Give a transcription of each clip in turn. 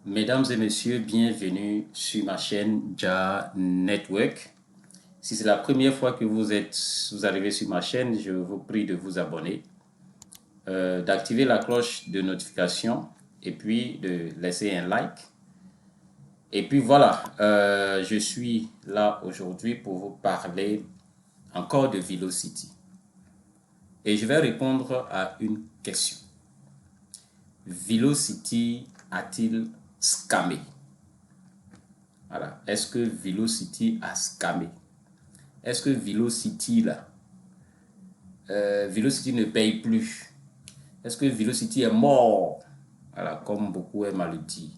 Mesdames et messieurs, bienvenue sur ma chaîne JA Network. Si c'est la première fois que vous arrivez sur ma chaîne, je vous prie de vous abonner, d'activer la cloche de notification et puis de laisser un like. Et puis voilà, je suis là aujourd'hui pour vous parler encore de Velocity. Et je vais répondre à une question. Velocity a-t-il scammé? Voilà. Est-ce que Velocity a scammé? Est-ce que Velocity là, Velocity ne paye plus? Est-ce que Velocity est mort? Voilà, comme beaucoup aiment à le dire.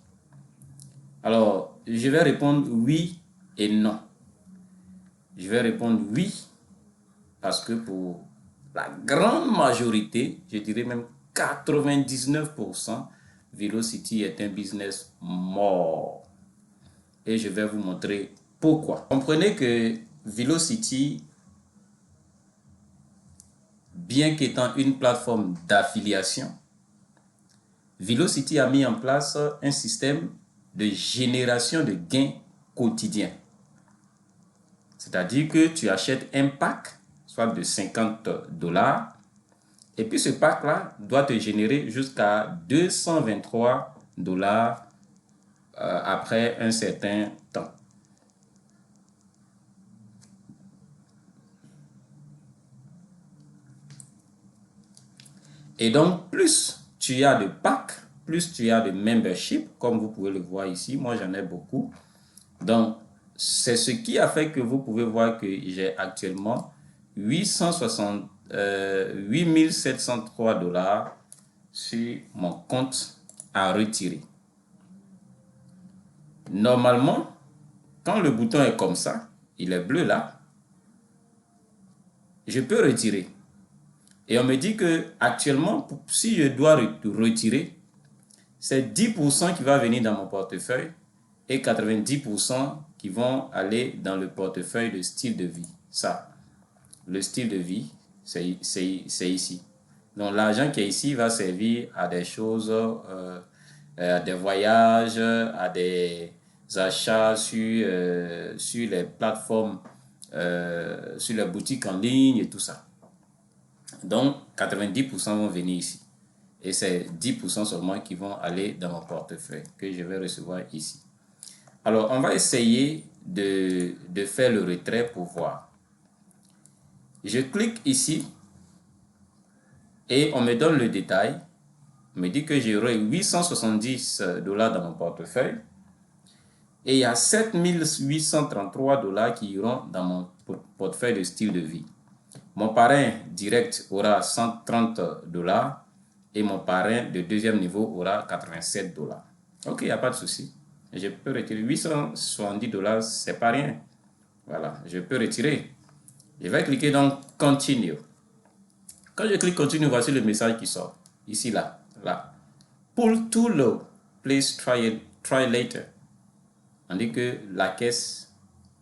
Alors, je vais répondre oui et non. Je vais répondre oui parce que pour la grande majorité, je dirais même 99%, Velocity est un business mort. Et je vais vous montrer pourquoi. Comprenez que Velocity, bien qu'étant une plateforme d'affiliation, Velocity a mis en place un système de génération de gains quotidiens. C'est-à-dire que tu achètes un pack, soit de $50, et puis ce pack-là doit te générer jusqu'à $223 après un certain temps. Et donc, plus tu as de packs, plus tu as de membership, comme vous pouvez le voir ici. Moi, j'en ai beaucoup. Donc, c'est ce qui a fait que vous pouvez voir que j'ai actuellement 8703 $ sur mon compte à retirer. Normalement, quand le bouton est comme ça, il est bleu là, je peux retirer. Et on me dit que actuellement, si je dois retirer, c'est 10% qui va venir dans mon portefeuille et 90% qui vont aller dans le portefeuille de style de vie. Ça, le style de vie, c'est ici. Donc l'argent qui est ici va servir à des choses, à des voyages, à des achats sur les plateformes, sur les boutiques en ligne et tout ça. Donc 90% vont venir ici. Et c'est 10% seulement qui vont aller dans mon portefeuille que je vais recevoir ici. Alors, on va essayer de faire le retrait pour voir. Je clique ici et on me donne le détail. On me dit que j'aurai 870 $ dans mon portefeuille. Et il y a 7833 $ qui iront dans mon portefeuille de style de vie. Mon parrain direct aura 130 $ et mon parrain de deuxième niveau aura 87 $. Ok, il n'y a pas de souci. Je peux retirer 870 $, c'est pas rien. Voilà, je peux retirer. Je vais cliquer dans Continue. Quand je clique Continue, voici le message qui sort. Ici, là. Pull too low. Please try later. On dit que la caisse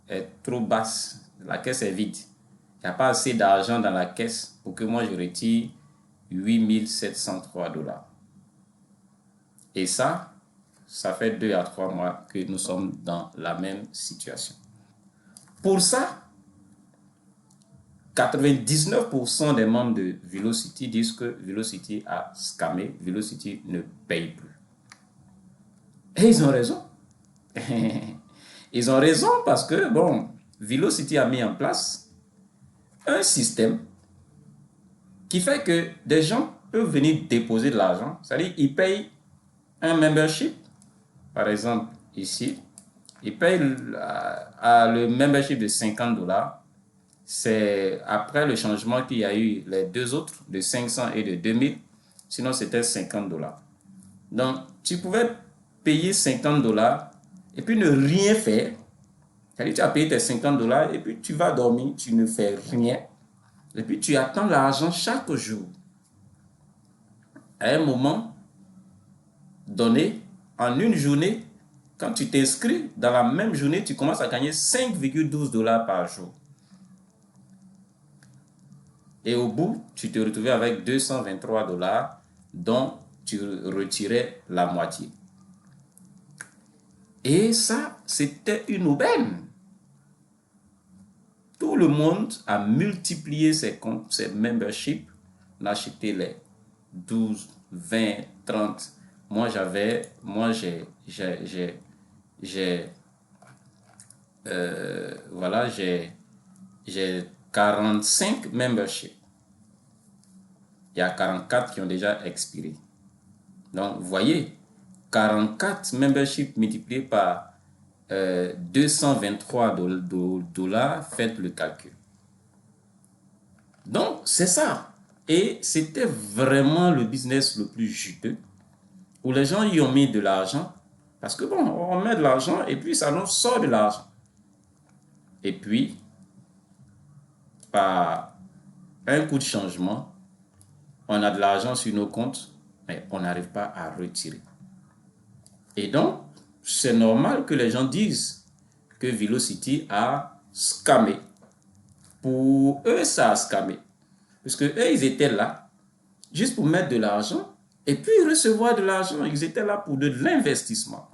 est trop basse. La caisse est vide. Il n'y a pas assez d'argent dans la caisse pour que moi je retire 8703 $. Et ça fait 2 à 3 mois que nous sommes dans la même situation. Pour ça, 99% des membres de Velocity disent que Velocity a scammé, Velocity ne paye plus. Et ils ont raison. Ils ont raison parce que, bon, Velocity a mis en place un système qui fait que des gens peuvent venir déposer de l'argent. C'est-à-dire qu'ils payent un membership, par exemple ici, ils payent le membership de 50 $. C'est après le changement qu'il y a eu les deux autres, de 500 et de 2000. Sinon, c'était 50 $. Donc, tu pouvais payer 50 $ et puis ne rien faire. C'est-à-dire, tu as payé tes 50 $ et puis tu vas dormir, tu ne fais rien. Et puis, tu attends l'argent chaque jour. À un moment donné, en une journée, quand tu t'inscris, dans la même journée, tu commences à gagner 5,12 $ par jour. Et au bout, tu te retrouvais avec 223 $ dont tu retirais la moitié. Et ça, c'était une aubaine. Tout le monde a multiplié ses comptes, ses memberships. On a acheté les 12, 20, 30. Voilà, j'ai 45 memberships. Il y a 44 qui ont déjà expiré. Donc, vous voyez, 44 memberships multipliés par 223 $, faites le calcul. Donc, c'est ça. Et c'était vraiment le business le plus juteux, où les gens y ont mis de l'argent, parce que bon, on met de l'argent et puis ça nous sort de l'argent. Et puis, par un coup de changement, on a de l'argent sur nos comptes, mais on n'arrive pas à retirer. Et donc, c'est normal que les gens disent que Velocity a scammé. Pour eux, ça a scammé. Parce que eux, ils étaient là juste pour mettre de l'argent et puis recevoir de l'argent. Ils étaient là pour de l'investissement.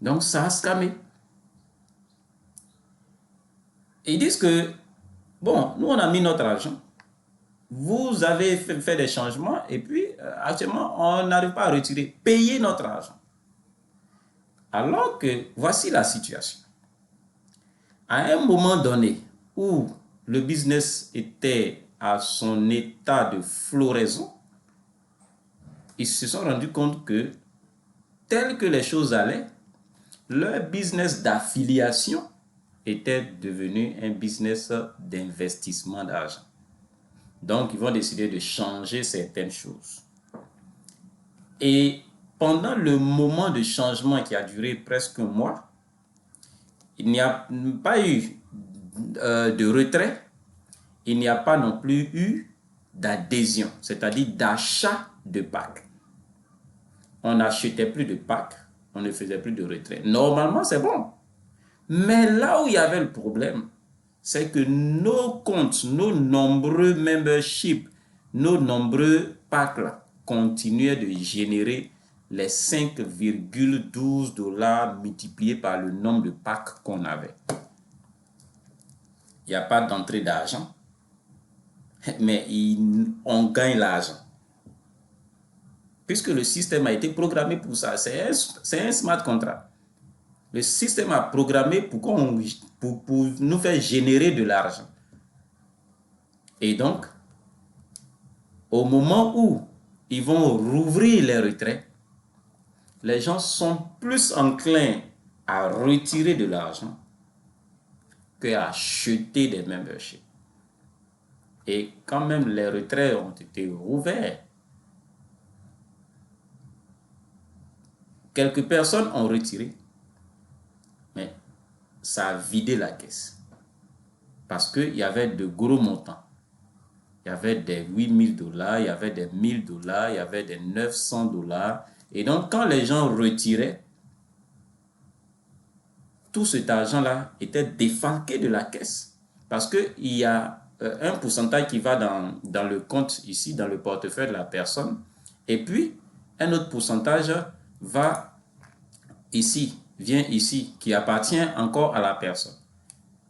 Donc, ça a scammé. Et ils disent que, bon, nous, on a mis notre argent. Vous avez fait des changements et puis, actuellement, on n'arrive pas à retirer. Payer notre argent. Alors que, voici la situation. À un moment donné où le business était à son état de floraison, ils se sont rendus compte que, tel que les choses allaient, leur business d'affiliation était devenu un business d'investissement d'argent. Donc, ils vont décider de changer certaines choses. Et pendant le moment de changement qui a duré presque un mois, il n'y a pas eu de retrait, il n'y a pas non plus eu d'adhésion, c'est-à-dire d'achat de packs. On n'achetait plus de packs, on ne faisait plus de retrait. Normalement, c'est bon. Mais là où il y avait le problème, c'est que nos comptes, nos nombreux memberships, nos nombreux packs là, continuaient de générer les 5,12 $ multipliés par le nombre de packs qu'on avait. Il n'y a pas d'entrée d'argent, mais on gagne l'argent. Puisque le système a été programmé pour ça, c'est un smart contract. Le système a programmé pour nous faire générer de l'argent. Et donc, au moment où ils vont rouvrir les retraits, les gens sont plus enclins à retirer de l'argent qu'à acheter des memberships. Et quand même les retraits ont été rouverts, quelques personnes ont retiré, mais ça a vidé la caisse. Parce qu'il y avait de gros montants. Il y avait des 8 000 $, il y avait des 1 000 $, il y avait des 900 $. Et donc, quand les gens retiraient, tout cet argent-là était défalqué de la caisse. Parce qu'il y a un pourcentage qui va dans le compte ici, dans le portefeuille de la personne. Et puis, un autre pourcentage va ici, vient ici, qui appartient encore à la personne.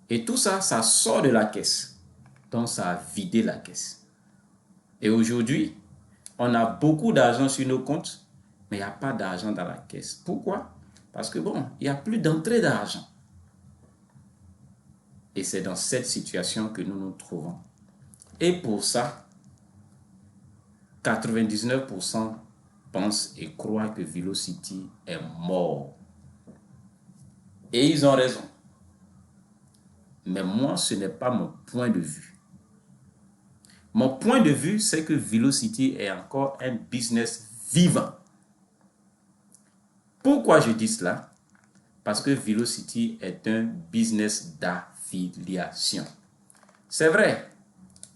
Et tout ça, ça sort de la caisse. Donc, ça a vidé la caisse. Et aujourd'hui, on a beaucoup d'argent sur nos comptes, mais il n'y a pas d'argent dans la caisse. Pourquoi? Parce que bon, il n'y a plus d'entrée d'argent. Et c'est dans cette situation que nous nous trouvons. Et pour ça, 99% pensent et croient que Velocity est mort. Et ils ont raison. Mais moi, ce n'est pas mon point de vue. Mon point de vue, c'est que Velocity est encore un business vivant. Pourquoi je dis cela? Parce que Velocity est un business d'affiliation. C'est vrai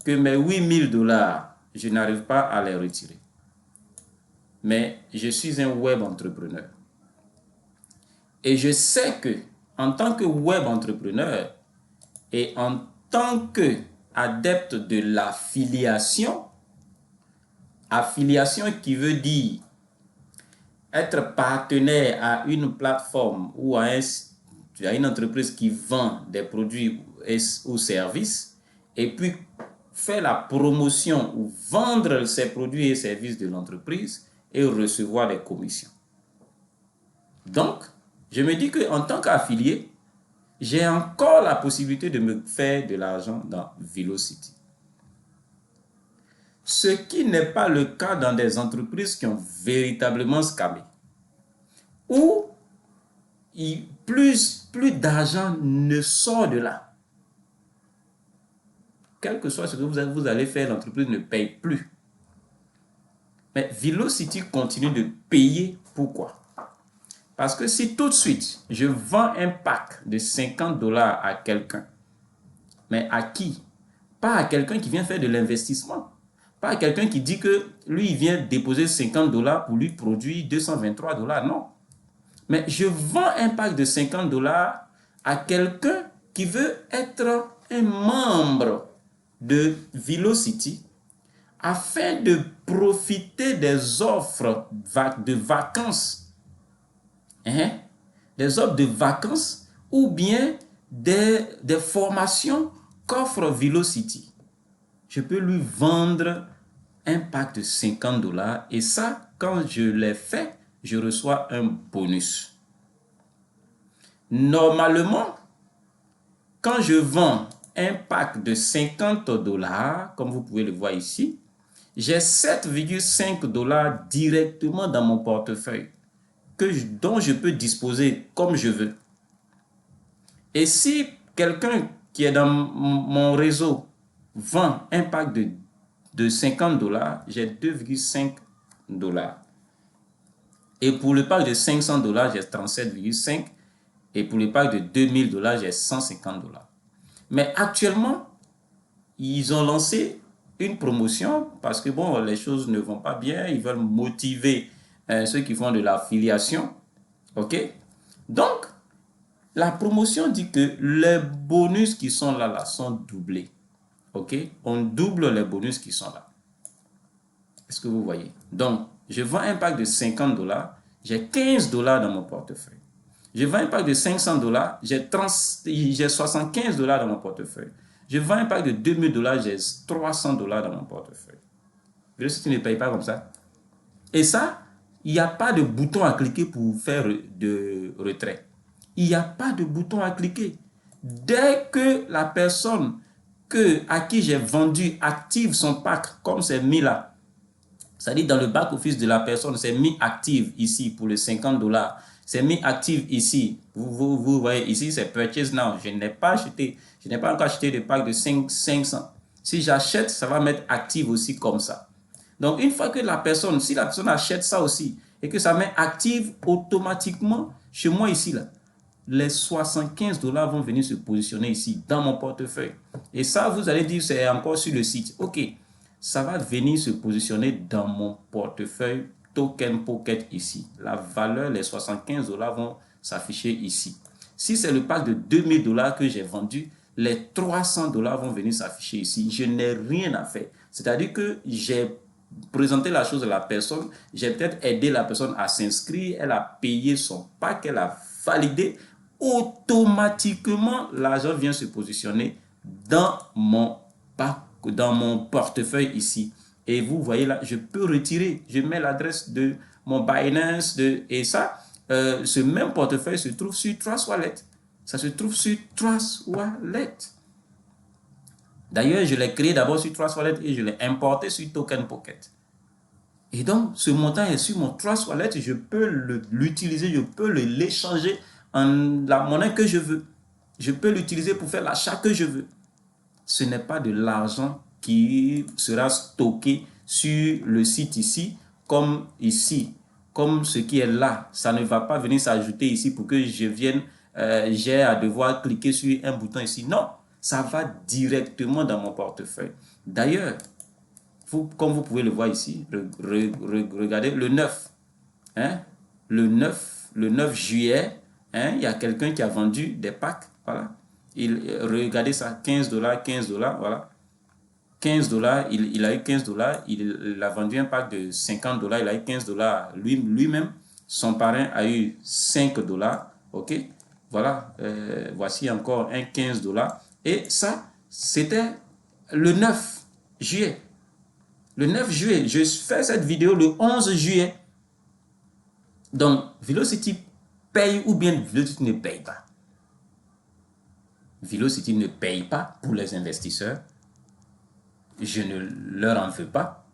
que mes 8 000 $, je n'arrive pas à les retirer. Mais je suis un web entrepreneur. Et je sais que, en tant que web entrepreneur et en tant qu'adepte de l'affiliation, affiliation qui veut dire être partenaire à une plateforme ou à une entreprise qui vend des produits ou services et puis faire la promotion ou vendre ces produits et services de l'entreprise et recevoir des commissions. Donc, je me dis qu'en tant qu'affilié, j'ai encore la possibilité de me faire de l'argent dans Velocity. Ce qui n'est pas le cas dans des entreprises qui ont véritablement scamé. Où plus d'argent ne sort de là. Quel que soit ce que vous allez faire, l'entreprise ne paye plus. Mais Velocity continue de payer. Pourquoi? Parce que si tout de suite, je vends un pack de $50 à quelqu'un, mais à qui? Pas à quelqu'un qui vient faire de l'investissement. Pas à quelqu'un qui dit que lui, il vient déposer $50 pour lui produire $223. Non. Mais je vends un pack de $50 à quelqu'un qui veut être un membre de Velocity afin de profiter des offres de vacances. Des offres de vacances ou bien des formations qu'offre Velocity. Je peux lui vendre un pack de $50 et ça, quand je l'ai fait, je reçois un bonus. Normalement, quand je vends un pack de $50, comme vous pouvez le voir ici, j'ai $7,5 directement dans mon portefeuille dont je peux disposer comme je veux. Et si quelqu'un qui est dans mon réseau vend un pack de $50, j'ai $2,5. Et pour le pack de $500, j'ai 37,5. Et pour le pack de $2000, j'ai $150. Mais actuellement, ils ont lancé une promotion parce que bon, les choses ne vont pas bien. Ils veulent motiver ceux qui font de l'affiliation. OK? Donc, la promotion dit que les bonus qui sont là sont doublés. OK? On double les bonus qui sont là. Est-ce que vous voyez? Donc, je vends un pack de $50, j'ai $15 dans mon portefeuille. Je vends un pack de $500, j'ai $75 dans mon portefeuille. Je vends un pack de $2000, j'ai $300 dans mon portefeuille. Si tu ne payes pas comme ça. Et ça, il n'y a pas de bouton à cliquer pour faire de retrait. Il n'y a pas de bouton à cliquer. Dès que la personne à qui j'ai vendu active son pack, comme c'est mis là, c'est-à-dire dans le back-office de la personne, c'est mis active ici pour les $50. C'est mis active ici. Vous voyez ici, c'est purchase now. Je n'ai pas encore acheté de pack de 500. Si j'achète, ça va mettre active aussi comme ça. Donc, une fois que si la personne achète ça aussi et que ça met active automatiquement chez moi ici, là, les $75 vont venir se positionner ici dans mon portefeuille. Et ça, vous allez dire, c'est encore sur le site. OK, ça va venir se positionner dans mon portefeuille Token Pocket ici. La valeur, les $75 vont s'afficher ici. Si c'est le pack de $2000 que j'ai vendu, les $300 vont venir s'afficher ici. Je n'ai rien à faire. C'est-à-dire que j'ai présenté la chose à la personne, j'ai peut-être aidé la personne à s'inscrire, elle a payé son pack, elle a validé. Automatiquement, l'argent vient se positionner dans mon portefeuille ici. Et vous voyez là, je peux retirer. Je mets l'adresse de mon Binance et ça, ce même portefeuille se trouve sur Trust Wallet. Ça se trouve sur Trust Wallet. D'ailleurs, je l'ai créé d'abord sur Trust Wallet et je l'ai importé sur Token Pocket. Et donc, ce montant est sur mon Trust Wallet. Je peux l'utiliser, je peux l'échanger en la monnaie que je veux. Je peux l'utiliser pour faire l'achat que je veux. Ce n'est pas de l'argent qui sera stocké sur le site ici, comme ce qui est là. Ça ne va pas venir s'ajouter ici pour que je vienne, j'ai à devoir cliquer sur un bouton ici. Non, ça va directement dans mon portefeuille. D'ailleurs, comme vous pouvez le voir ici, regardez le 9. Le 9 juillet, il y a quelqu'un qui a vendu des packs. Voilà. Regardez ça, $15, voilà. $15, il a eu $15, il a vendu un pack de $50, il a eu $15 lui-même. Son parrain a eu 5 dollars. OK? Voilà. Voici encore un 15 dollars. Et ça, c'était le 9 juillet. Le 9 juillet. Je fais cette vidéo le 11 juillet. Donc, Velocity paye ou bien Velocity ne paye pas. Velocity ne paye pas pour les investisseurs. Je ne leur en veux pas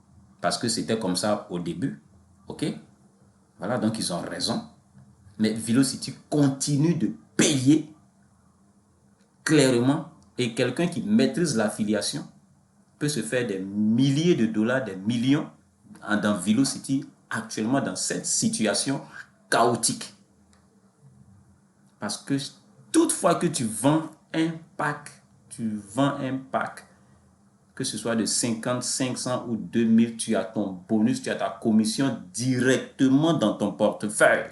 parce que c'était comme ça au début. OK? Voilà, donc ils ont raison. Mais Velocity continue de payer clairement et quelqu'un qui maîtrise l'affiliation peut se faire des milliers de dollars, des millions dans Velocity actuellement dans cette situation chaotique. Parce que toutefois que tu vends un pack, que ce soit de 50, 500 ou 2000, tu as ton bonus, tu as ta commission directement dans ton portefeuille.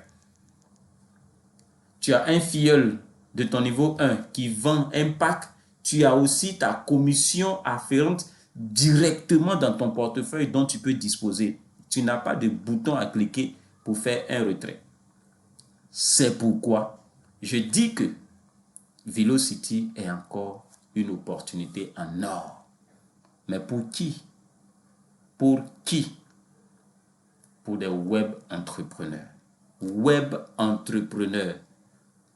Tu as un filleul de ton niveau 1 qui vend un pack, tu as aussi ta commission afférente directement dans ton portefeuille dont tu peux disposer. Tu n'as pas de bouton à cliquer pour faire un retrait. C'est pourquoi je dis que Velocity est encore une opportunité en or. Mais pour qui? Pour qui? Pour des web entrepreneurs. Web entrepreneurs.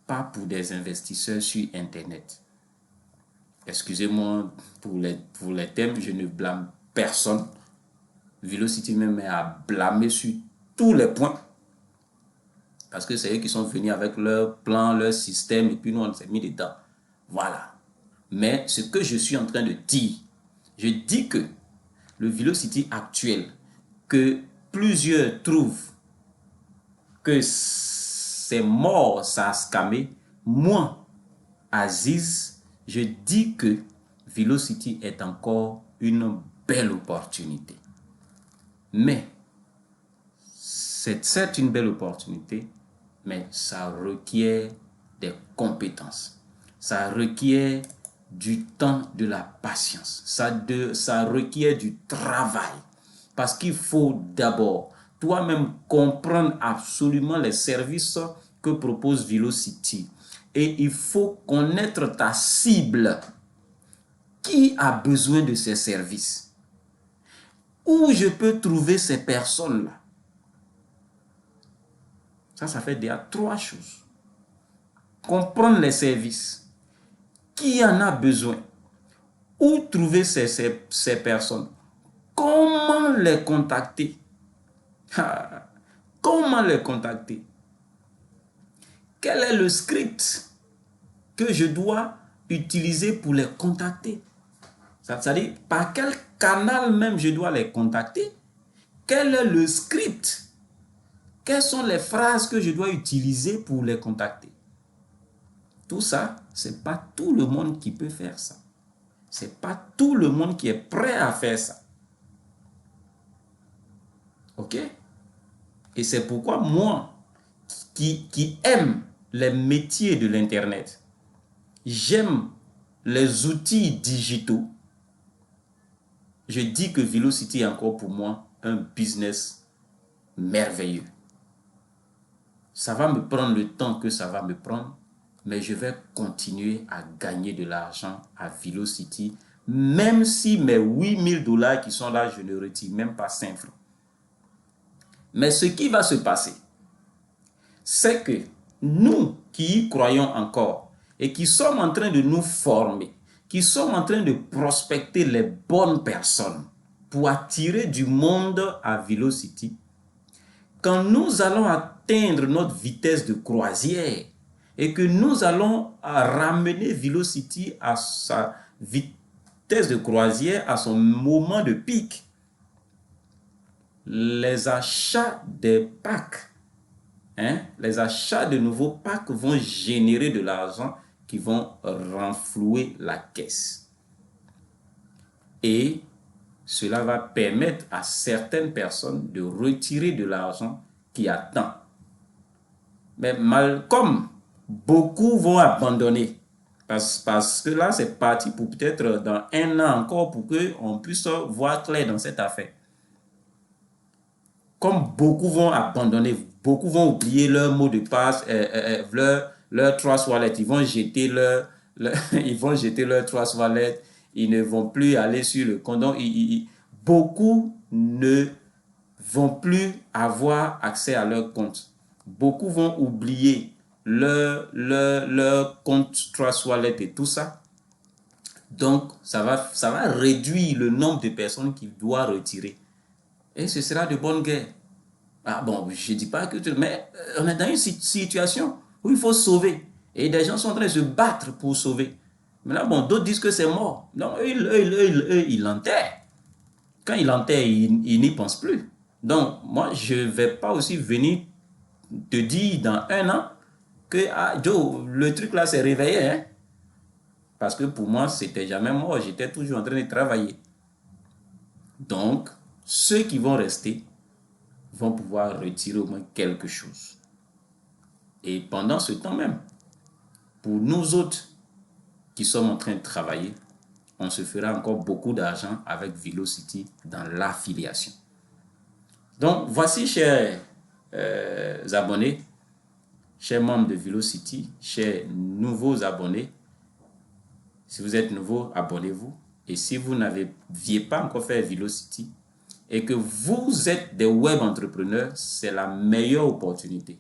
Pas pour des investisseurs sur Internet. Excusez-moi pour les thèmes, je ne blâme personne. Velocity même est à blâmer sur tous les points. Parce que c'est eux qui sont venus avec leur plan, leur système, et puis nous on s'est mis dedans. Voilà. Mais ce que je suis en train de dire, je dis que le Velocity actuel, que plusieurs trouvent que c'est mort, ça a scamé, moi, Aziz, je dis que Velocity est encore une belle opportunité. Mais, c'est une belle opportunité, mais ça requiert des compétences. Ça requiert du temps, de la patience. Ça requiert du travail. Parce qu'il faut d'abord toi-même comprendre absolument les services que propose Velocity. Et il faut connaître ta cible. Qui a besoin de ces services? Où je peux trouver ces personnes-là? Ça fait déjà 3 choses. Comprendre les services. Qui en a besoin? Où trouver ces personnes? Comment les contacter? Comment les contacter? Quel est le script que je dois utiliser pour les contacter? C'est-à-dire, par quel canal même je dois les contacter? Quel est le script? Quelles sont les phrases que je dois utiliser pour les contacter? Tout ça, ce n'est pas tout le monde qui peut faire ça. Ce n'est pas tout le monde qui est prêt à faire ça. OK? Et c'est pourquoi moi, qui aime les métiers de l'Internet, j'aime les outils digitaux, je dis que Velocity est encore pour moi un business merveilleux. Ça va me prendre le temps que ça va me prendre, mais je vais continuer à gagner de l'argent à Velocity, même si mes 8000 dollars qui sont là, je ne retire même pas 5 francs. Mais ce qui va se passer, c'est que nous qui y croyons encore et qui sommes en train de nous former, qui sommes en train de prospecter les bonnes personnes pour attirer du monde à Velocity, quand nous allons atteindre notre vitesse de croisière et que nous allons ramener Velocity à sa vitesse de croisière, à son moment de pic, les achats des packs, les achats de nouveaux packs vont générer de l'argent qui vont renflouer la caisse. Et cela va permettre à certaines personnes de retirer de l'argent qui attend. Mais comme beaucoup vont abandonner, parce que là c'est parti pour peut-être dans 1 an encore pour qu'on puisse voir clair dans cette affaire. Comme beaucoup vont abandonner, beaucoup vont oublier leur mot de passe, leur Trust Wallet. Ils vont jeter ils vont jeter leur Trust Wallet. Ils ne vont plus aller sur le compte. Donc, beaucoup ne vont plus avoir accès à leur compte. Beaucoup vont oublier leur compte Trust Wallet et tout ça. Donc, ça va réduire le nombre de personnes qu'il doit retirer. Et ce sera de bonne guerre. Ah bon, je ne dis pas que... Mais on est dans une situation où il faut sauver. Et des gens sont en train de se battre pour sauver. Maintenant, bon, d'autres disent que c'est mort. Donc, eux, ils l'enterrent. Quand ils l'enterrent, ils n'y pensent plus. Donc, moi, je ne vais pas aussi venir te dire dans 1 an que, ah, Joe, le truc là s'est réveillé. Hein? Parce que pour moi, c'était jamais mort. J'étais toujours en train de travailler. Donc, ceux qui vont rester vont pouvoir retirer au moins quelque chose. Et pendant ce temps même, pour nous autres qui sommes en train de travailler, on se fera encore beaucoup d'argent avec Velocity dans l'affiliation. Donc, voici, chers abonnés, chers membres de Velocity, chers nouveaux abonnés. Si vous êtes nouveau, abonnez-vous. Et si vous n'aviez pas encore fait Velocity et que vous êtes des web entrepreneurs, c'est la meilleure opportunité.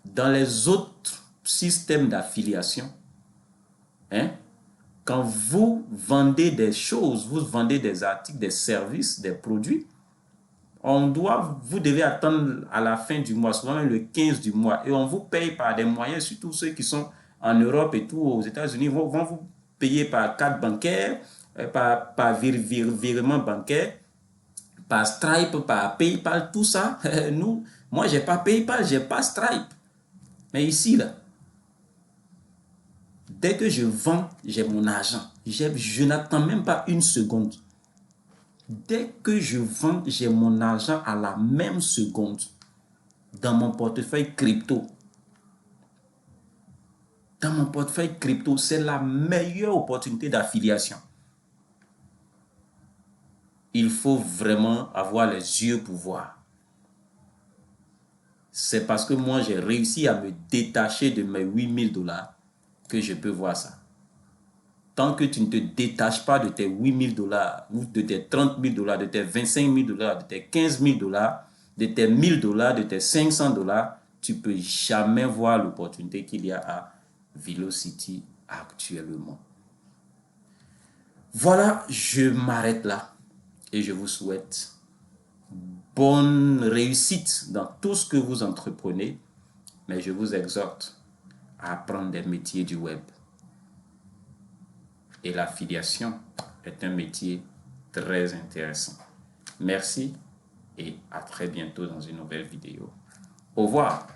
Dans les autres systèmes d'affiliation, hein, quand vous vendez des choses, vous vendez des articles, des services, des produits, vous devez attendre à la fin du mois, souvent le 15 du mois, et on vous paye par des moyens, surtout ceux qui sont en Europe et tout, aux États-Unis, vont vous payer par carte bancaire, par virement bancaire, par Stripe, par PayPal, tout ça. Moi, j'ai pas PayPal, j'ai pas Stripe. Mais ici, là, dès que je vends, j'ai mon argent. Je n'attends même pas 1 seconde. Dès que je vends, j'ai mon argent à la même seconde dans mon portefeuille crypto. Dans mon portefeuille crypto, c'est la meilleure opportunité d'affiliation. Il faut vraiment avoir les yeux pour voir. C'est parce que moi, j'ai réussi à me détacher de mes 8 000 $ que je peux voir ça. Tant que tu ne te détaches pas de tes 8 000 $, ou de tes 30 000 $, de tes 25 000 $, de tes 15 000 $, de tes 1 000 $, de tes 500 $, tu ne peux jamais voir l'opportunité qu'il y a à Velocity actuellement. Voilà, je m'arrête là et je vous souhaite bonne réussite dans tout ce que vous entreprenez, mais je vous exhorte à apprendre des métiers du web. Et l'affiliation est un métier très intéressant. Merci et à très bientôt dans une nouvelle vidéo. Au revoir.